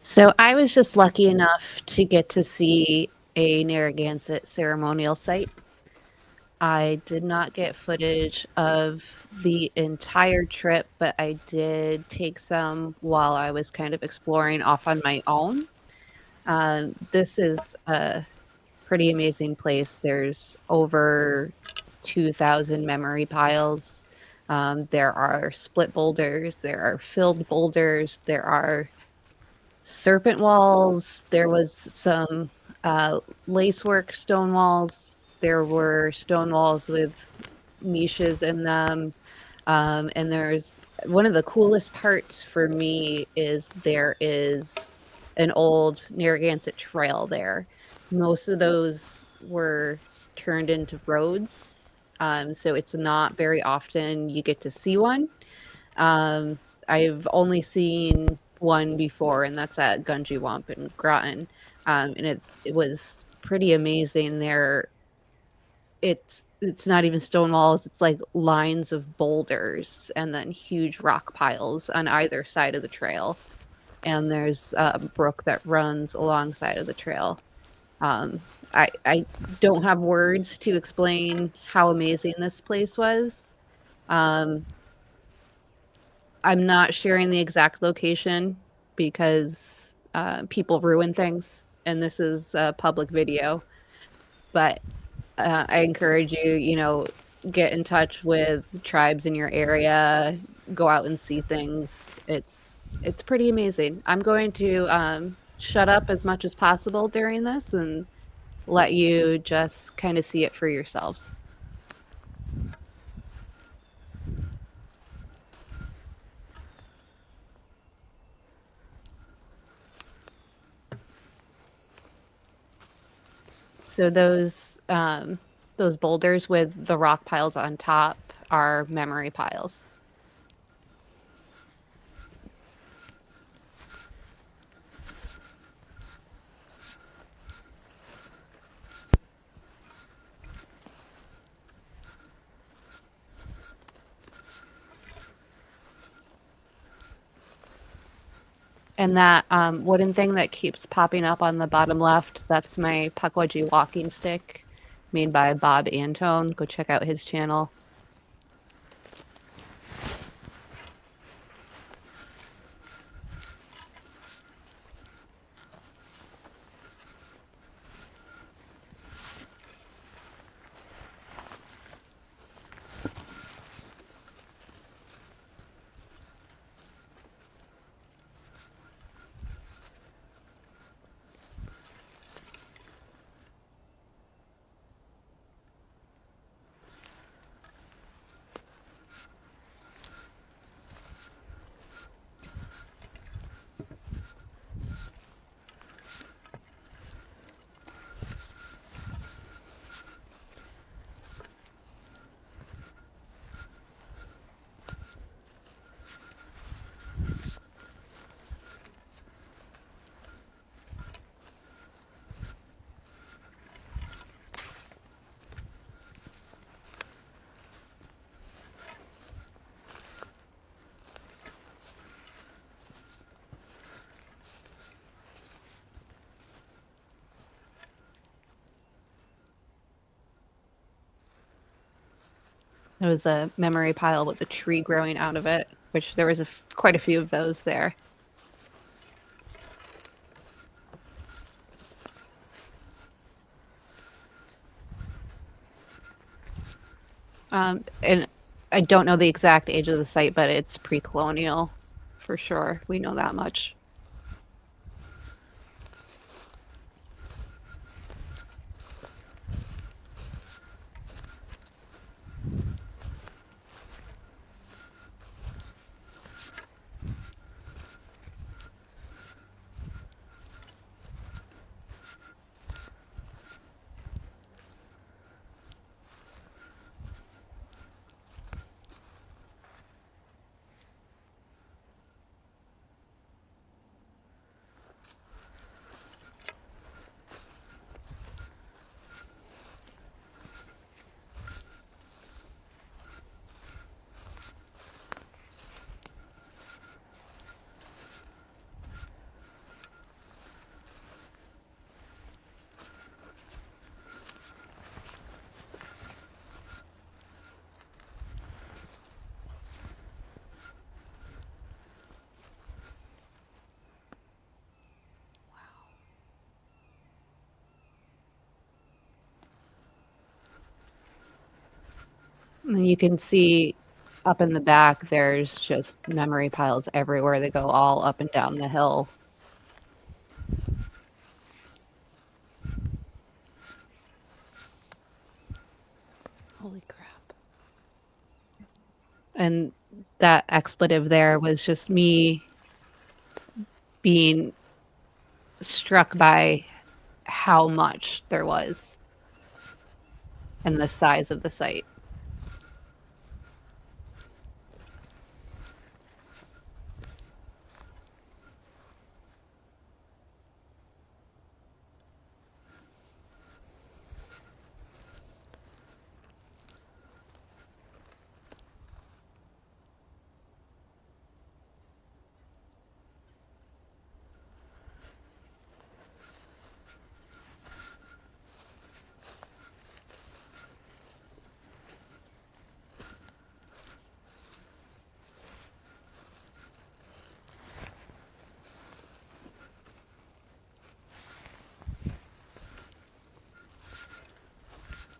So I was just lucky enough to get to see a Narragansett ceremonial site. I did not get footage of the entire trip, but I did take some while I was kind of exploring off on my own. This is a pretty amazing place. There's over 2,000 memory piles. There are split boulders, there are filled boulders, there are serpent walls. There was some lacework stone walls. There were stone walls with niches in them. And there's one of the coolest parts for me is there is an old Narragansett trail there. Most of those were turned into roads. So it's not very often you get to see one. Um, I've only seen one before, and that's at Gunjewamp in Groton. And it was pretty amazing there. It's not even stone walls, it's like lines of boulders and then huge rock piles on either side of the trail. And there's a brook that runs alongside of the trail. Um, I don't have words to explain how amazing this place was. Um, I'm not sharing the exact location because people ruin things, and this is a public video. But I encourage you, get in touch with tribes in your area, go out and see things. It's pretty amazing. I'm going to shut up as much as possible during this and let you just kind of see it for yourselves. So those boulders with the rock piles on top are memory piles. And that wooden thing that keeps popping up on the bottom left, that's my Pukwudgie walking stick made by Bob Antone. Go check out his channel. There was a memory pile with a tree growing out of it, which there was quite a few of those there. And I don't know the exact age of the site, but it's pre-colonial for sure. We know that much. And you can see up in the back, there's just memory piles everywhere. They go all up and down the hill. Holy crap. And that expletive there was just me being struck by how much there was and the size of the site.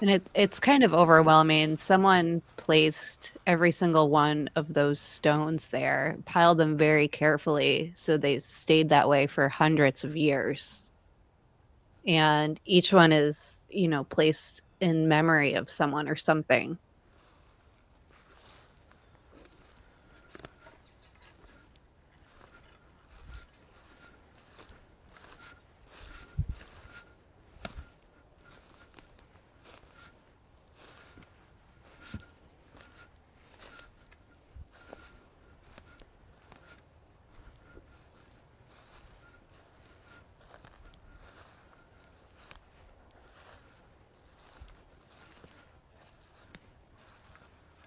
And it's kind of overwhelming. Someone placed every single one of those stones there, piled them very carefully so they stayed that way for hundreds of years. And each one is, placed in memory of someone or something.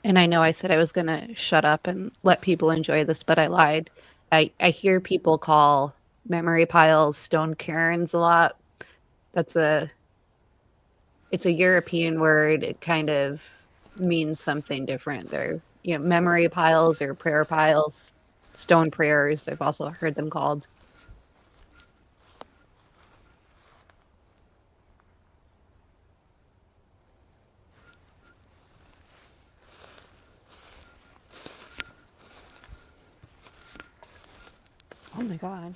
And I know I said I was going to shut up and let people enjoy this, but I lied. I hear people call memory piles stone cairns a lot. That's a it's a European word. It kind of means something different. They're, memory piles or prayer piles, stone prayers. I've also heard them called. Oh my god.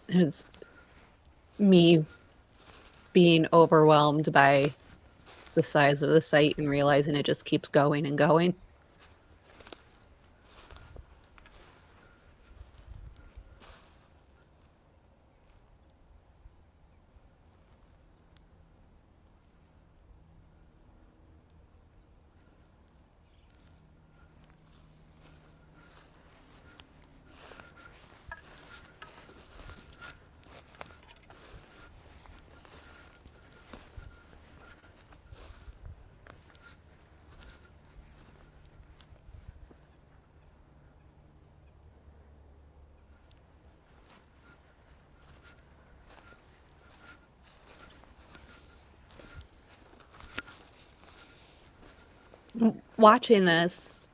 It was me being overwhelmed by the size of the site and realizing it just keeps going and going. Watching this,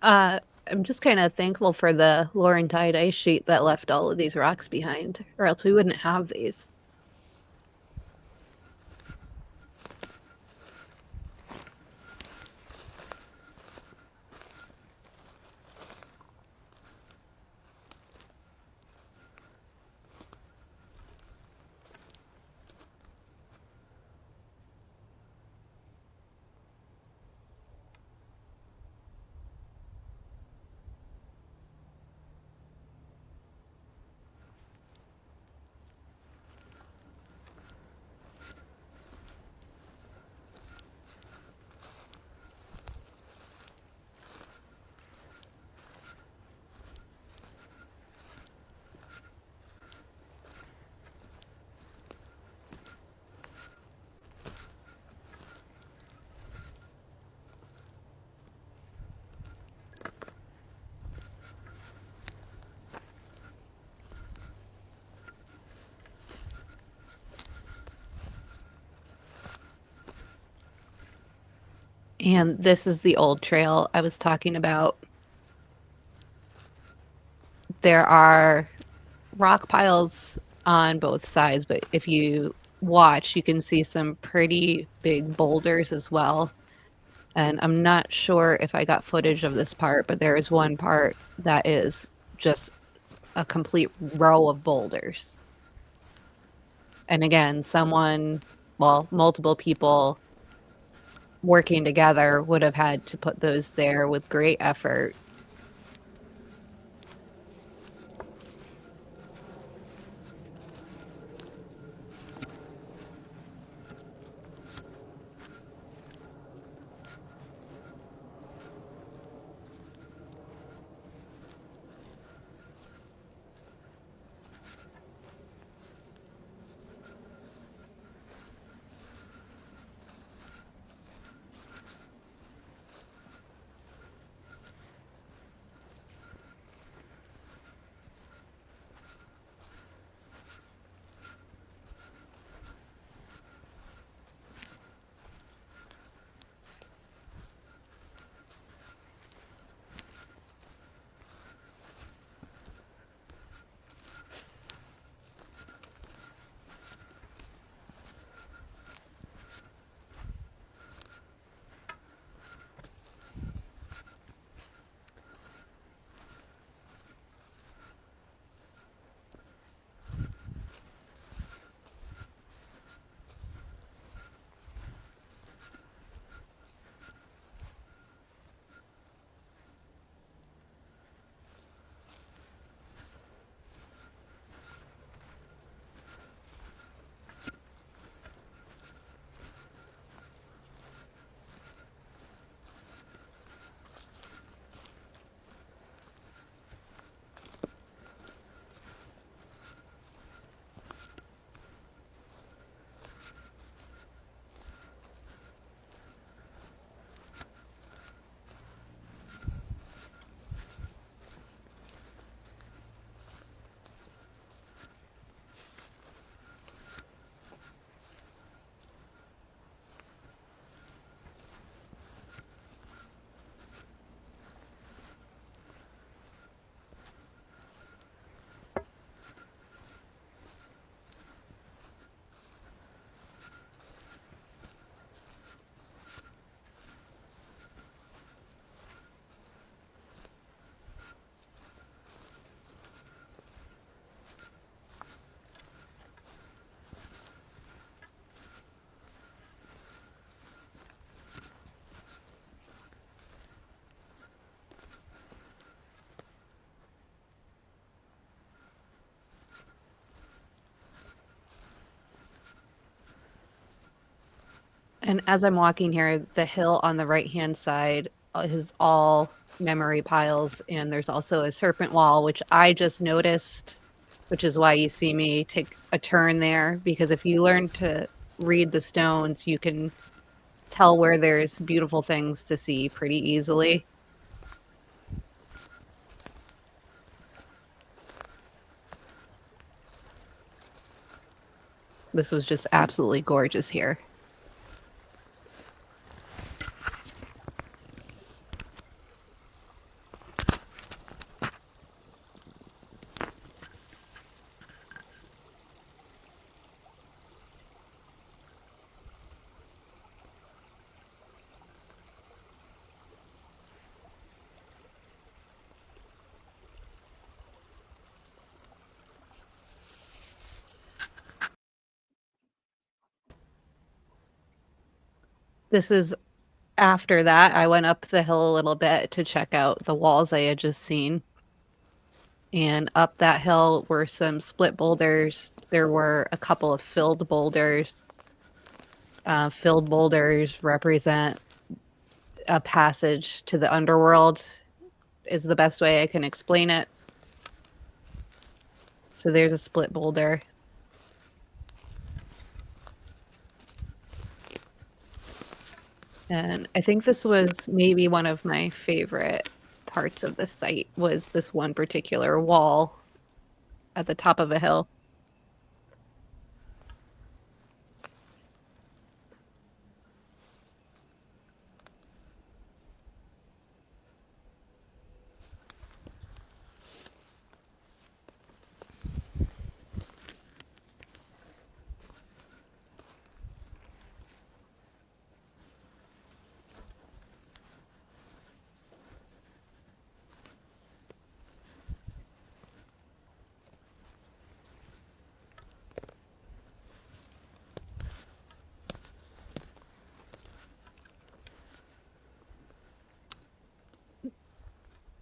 I'm just kind of thankful for the Laurentide ice sheet that left all of these rocks behind, or else we wouldn't have these. And this is the old trail I was talking about. There are rock piles on both sides, but if you watch, you can see some pretty big boulders as well. And I'm not sure if I got footage of this part, but there is one part that is just a complete row of boulders. And again, well, multiple people working together would have had to put those there with great effort. And as I'm walking here, the hill on the right-hand side is all memory piles, and there's also a serpent wall, which I just noticed, which is why you see me take a turn there, because if you learn to read the stones, you can tell where there's beautiful things to see pretty easily. This was just absolutely gorgeous here. This is after that. I went up the hill a little bit to check out the walls I had just seen. And up that hill were some split boulders. There were a couple of filled boulders. Filled boulders represent a passage to the underworld, is the best way I can explain it. So there's a split boulder. And I think this was maybe one of my favorite parts of the site was this one particular wall at the top of a hill.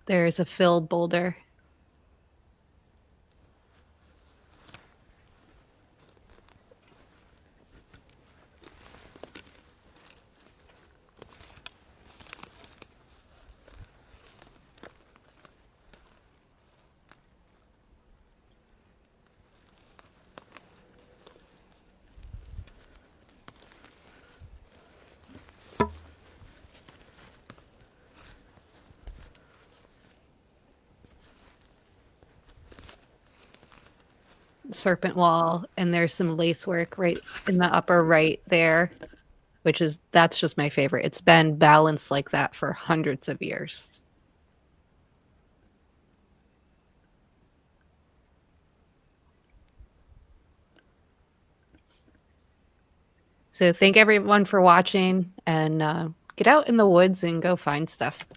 There's a filled boulder. Serpent wall, and there's some lace work right in the upper right there, that's just my favorite. It's been balanced like that for hundreds of years. So thank everyone for watching, and get out in the woods and go find stuff.